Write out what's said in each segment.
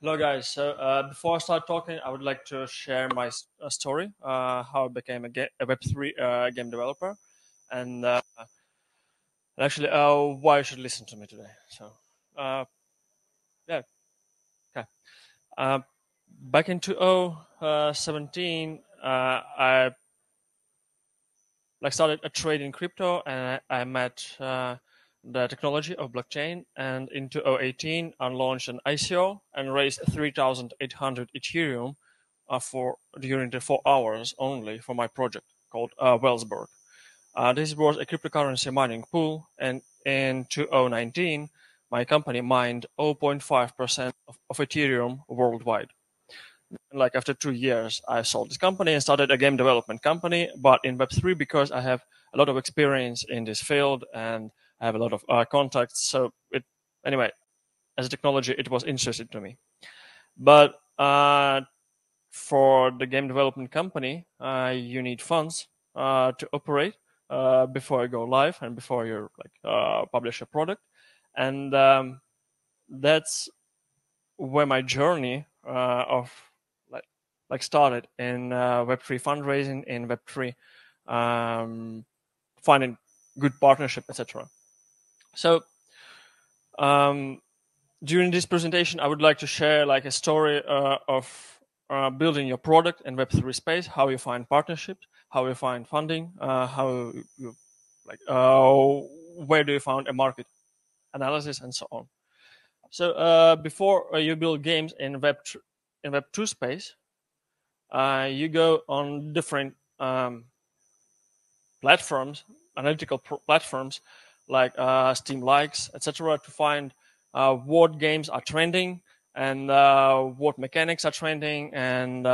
Hello, guys. So before I start talking, I would like to share my story, how I became a Web3 game developer, and actually why you should listen to me today. So uh, yeah, okay. Uh, Back in 2017, I started a trade in crypto, and I met the technology of blockchain. And in 2018, I launched an ICO and raised 3,800 Ethereum for during the 4 hours only for my project called Wellsberg. This was a cryptocurrency mining pool, and in 2019, my company mined 0.5% of Ethereum worldwide. Like after 2 years, I sold this company and started a game development company, but in Web3 because I have a lot of experience in this field and I have a lot of contacts. So anyway, as a technology, it was interesting to me. But for the game development company, you need funds to operate before you go live and before you publish a product, and that's where my journey of like started in Web3 fundraising, in Web3 um, finding good partnership, etc. So um, during this presentation, I would like to share like a story of building your product in Web3 space, how you find partnerships, how you find funding, how you where do you find a market analysis, and so on. So before you build games in Web2 space, you go on different platforms, analytical platforms like Steam Likes, etc., to find what games are trending and what mechanics are trending and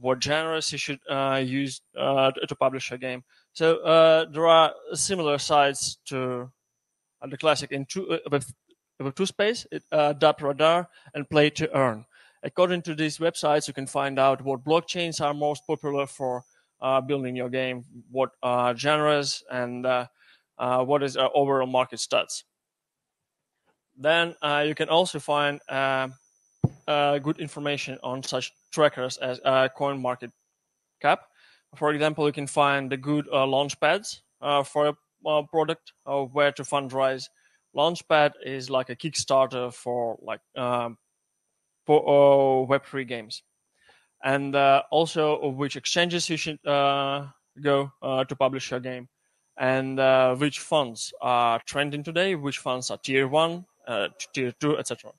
what genres you should use to publish a game. So there are similar sites to the classic in Web2 space, Dap Radar and Play to Earn. According to these websites, you can find out what blockchains are most popular for building your game, what genres, and what is overall market stats. Then you can also find good information on such trackers as CoinMarketCap. For example, you can find the good launch pads for a product, where to fundraise. Launchpad is like a Kickstarter for Web3 games, and also which exchanges you should go to publish your game, and which funds are trending today, which funds are tier 1, tier 2, etc.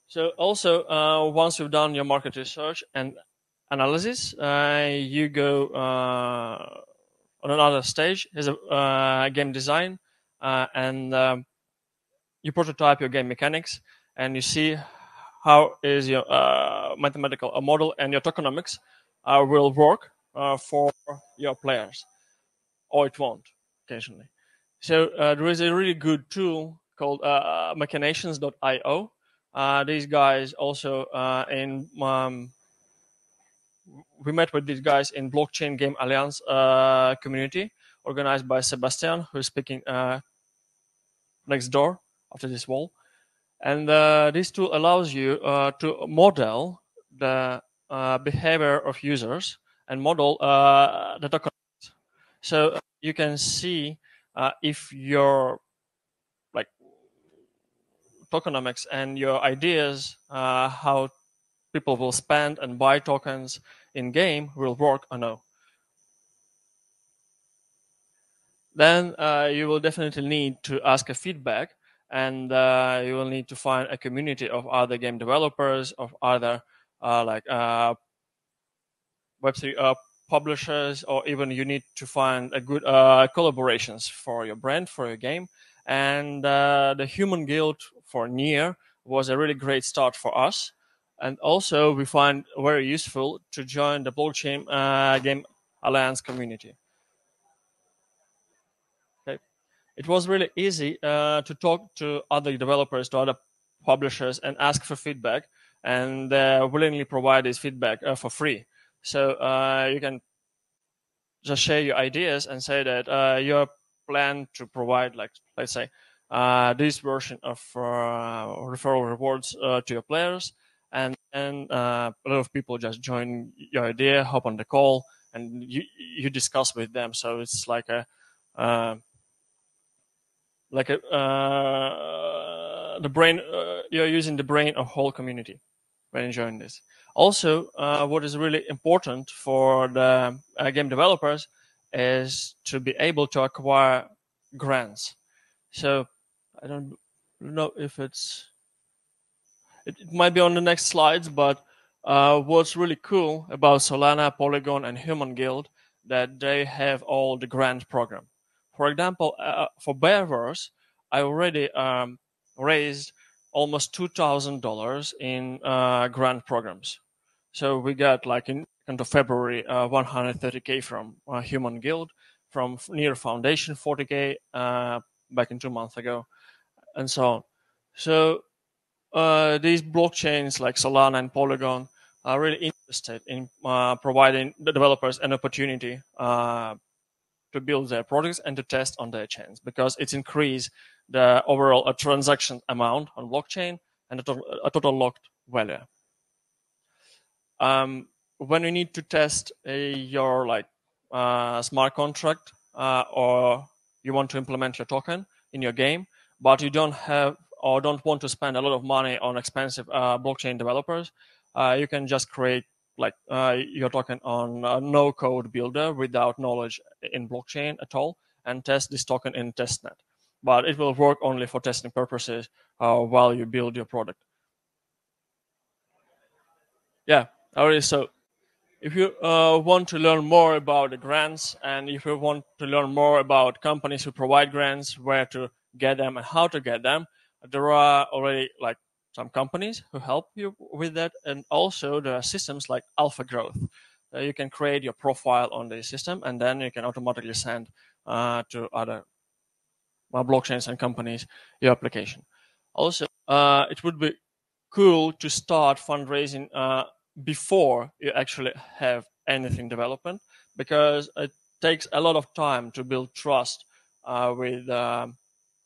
So also once you've done your market research and analysis, you go on another stage is game design, and you prototype your game mechanics, and you see how is your mathematical model and your tokenomics will work for your players, or it won't occasionally. So there is a really good tool called machinations.io. These guys also we met with these guys in Blockchain Game Alliance community organized by Sebastian, who is speaking next door after this wall. And this tool allows you to model the behavior of users and model the tokenomics. So you can see if your like tokenomics and your ideas, how people will spend and buy tokens in game will work or no. Then you will definitely need to ask a feedback, and you will need to find a community of other game developers, of other Web3 publishers, or even you need to find a good collaborations for your brand, for your game. And the Human Guild for Nier was a really great start for us. And also we find very useful to join the Blockchain Game Alliance community. Okay. It was really easy to talk to other developers, to other publishers, and ask for feedback, and willingly provide this feedback for free. So you can just share your ideas and say that you plan to provide, like, let's say, this version of referral rewards to your players, and a lot of people just join your idea, hop on the call, and you discuss with them. So it's like a the brain. You're using the brain of whole community when enjoying this. Also, what is really important for the game developers is to be able to acquire grants. So I don't know if it might be on the next slides, but what's really cool about Solana, Polygon, and Human Guild that they have all the grant program. For example, for Bearverse, I already raised almost $2,000 in grant programs. So we got like in February 130K from Human Guild, from Near Foundation 40K back in 2 months ago, and so on. So these blockchains like Solana and Polygon are really interested in providing the developers an opportunity to build their products and to test on their chains, because it's increased the overall transaction amount on blockchain and a total locked value. When you need to test your smart contract or you want to implement your token in your game, but you don't have or don't want to spend a lot of money on expensive blockchain developers, you can just create your token on a no-code builder without knowledge in blockchain at all, and test this token in testnet. But it will work only for testing purposes while you build your product. Yeah, already. So if you want to learn more about the grants, and if you want to learn more about companies who provide grants, where to get them and how to get them, there are already some companies who help you with that, and also there are systems like Alpha Growth. You can create your profile on the system, and then you can automatically send to other blockchains and companies your application. Also, it would be cool to start fundraising before you actually have anything development, because it takes a lot of time to build trust with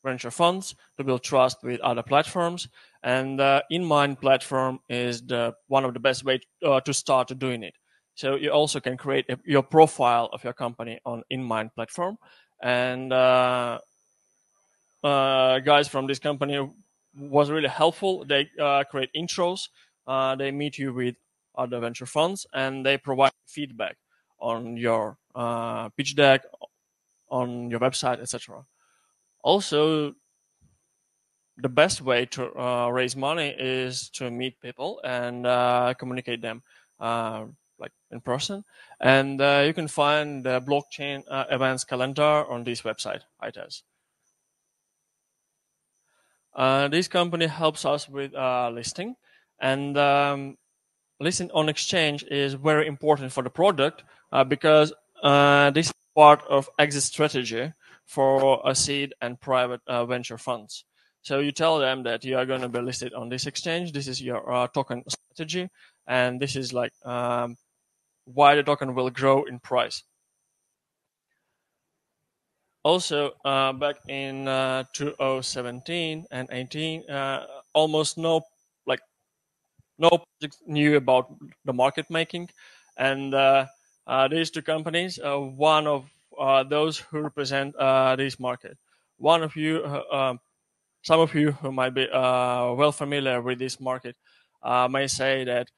venture funds, to build trust with other platforms, and in-mind platform is one of the best way to start doing it. So you also can create your profile of your company on in-mind platform, and guys from this company was really helpful. They create intros, they meet you with other venture funds, and they provide feedback on your pitch deck, on your website, etc. Also, the best way to raise money is to meet people and communicate them in person. And you can find the blockchain events calendar on this website, ITES. This company helps us with listing, and listing on exchange is very important for the product because this is part of exit strategy for a seed and private venture funds. So you tell them that you are going to be listed on this exchange. This is your token strategy, and this is why the token will grow in price. Also, back in 2017 and 18, almost no project knew about the market making, and these two companies, one of those who represent this market. One of you, some of you who might be well familiar with this market, may say that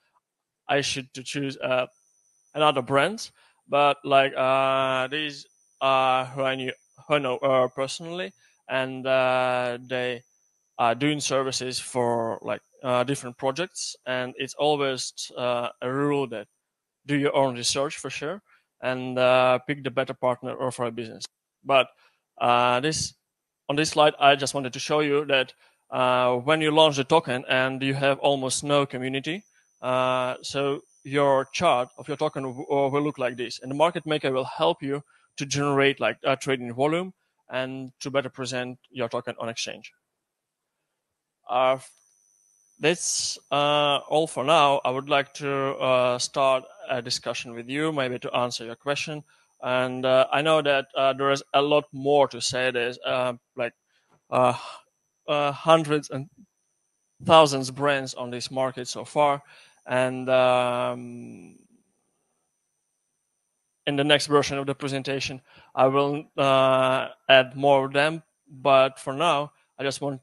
I should choose another brand, but these who I know personally, and they are doing services for different projects, and it's always a rule that do your own research for sure, and pick the better partner or for a business. But this on this slide, I just wanted to show you that when you launch the token and you have almost no community, so your chart of your token will look like this, and the market maker will help you to generate trading volume and to better present your token on exchange. That's all for now. I would like to start a discussion with you, maybe to answer your question. And I know that there is a lot more to say. There's hundreds and thousands of brands on this market so far, and in the next version of the presentation, I will add more of them. But for now, I just want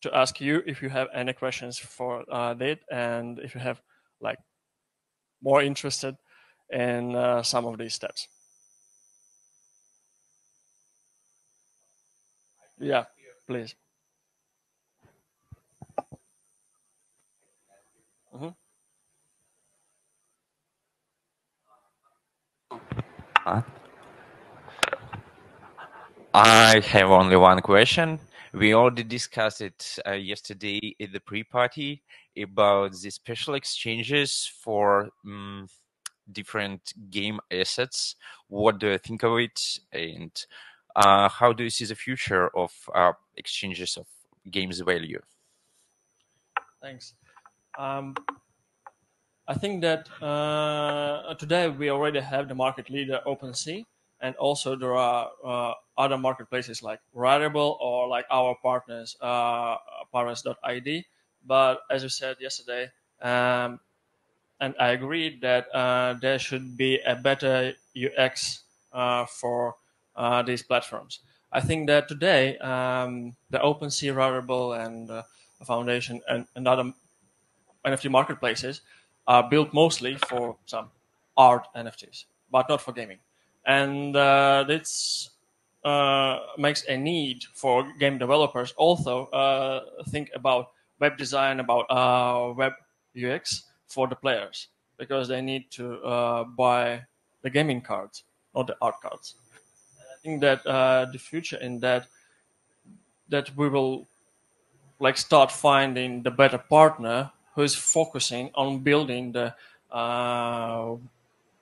to ask you if you have any questions for that, and if you have like more interested in some of these steps. Yeah, please. Mhm. Uh, I have only one question. We already discussed it yesterday in the pre-party about the special exchanges for different game assets. What do you think of it, and how do you see the future of exchanges of games value? Thanks. I think that today we already have the market leader OpenSea, and also there are other marketplaces like Rarible or like our partners, Paras.id. But as you said yesterday, and I agree that there should be a better UX for these platforms. I think that today the OpenSea, Rarible, and Foundation and other NFT marketplaces are built mostly for some art NFTs, but not for gaming. And this makes a need for game developers also think about web design, about web UX for the players, because they need to buy the gaming cards, not the art cards. I think that the future in that we will like start finding the better partner who is focusing on building the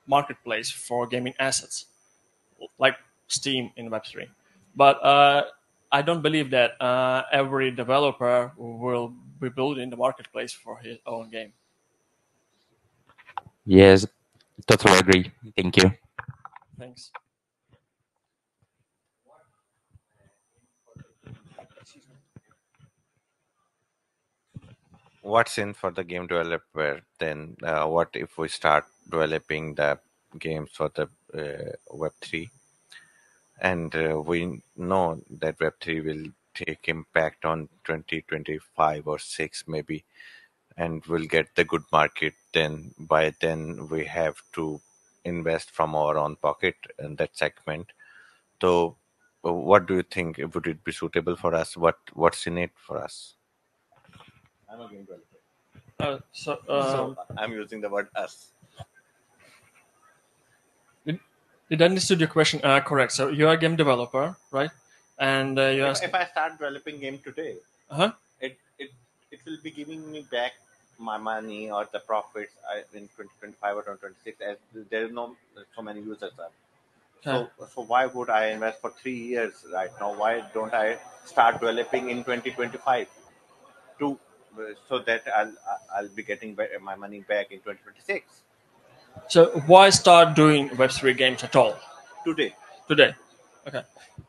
marketplace for gaming assets, like Steam in Web3. But I don't believe that every developer will be building the marketplace for his own game. Yes, totally agree. Thank you. Thanks. What's in for the game developer then? What if we start developing the games for the Web3, and we know that Web3 will take impact on 2025 or 6 maybe, and we'll get the good market. Then by then we have to invest from our own pocket in that segment. So what do you think? Would it be suitable for us? What's in it for us? I'm a game developer. So So I'm using the word us. did I understood your question correct? So you're a game developer, right? And you ask, If I start developing game today, uh-huh. it will be giving me back my money or the profits in 2025 or 2026, as there is no so many users are. So why would I invest for 3 years right now? Why don't I start developing in 2025 to so that I'll be getting my money back in 2026 So why start doing Web3 games at all today? today? Okay.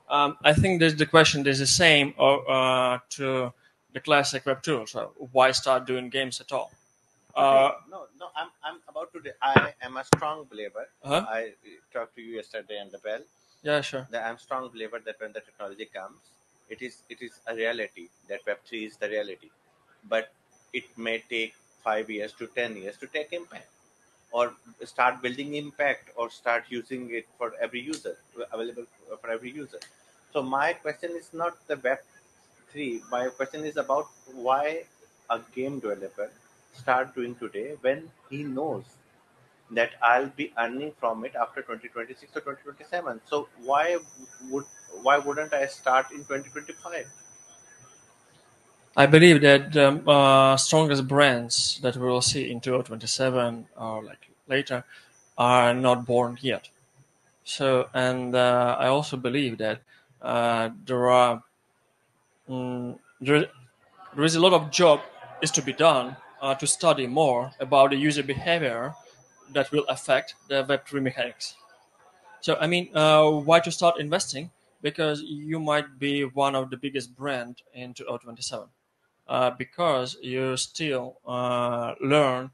I think there's the question is the same to the classic Web2. So why start doing games at all? No, I'm about today. I am a strong believer. Uh-huh. I talked to you yesterday on the bell. Yeah, sure. That I'm strong believer that when the technology comes, it is a reality that Web3 is the reality, but it may take 5 years to 10 years to take impact, or start building impact, or start using it for every user, available for every user. So my question is not the Web3. My question is about why a game developer start doing today when he knows that I'll be earning from it after 2026 or 2027. So would why wouldn't I start in 2025? I believe that the strongest brands that we will see in 2027 or like later are not born yet. So, and I also believe that there are there, there is a lot of job is to be done to study more about the user behavior that will affect the Web3 mechanics. So, I mean, why to start investing? because you might be one of the biggest brand in 2027, because you still learn,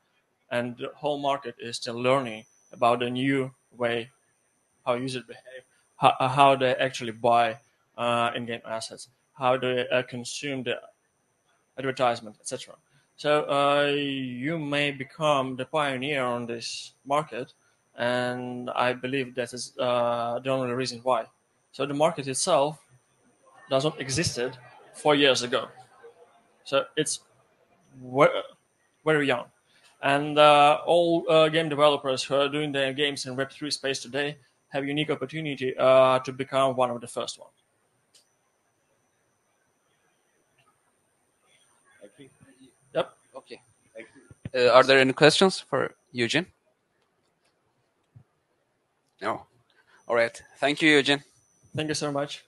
and the whole market is still learning about the new way how users behave, how they actually buy in-game assets, how they consume the advertisement, etc. So you may become the pioneer on this market, and I believe that is the only reason why. So the market itself doesn't existed 4 years ago. So it's very young, and all game developers who are doing their games in Web3 space today have unique opportunity to become one of the first ones. Agree. Yep. Okay. Agree. Are there any questions for Eugene? No. All right. Thank you, Eugene. Thank you so much.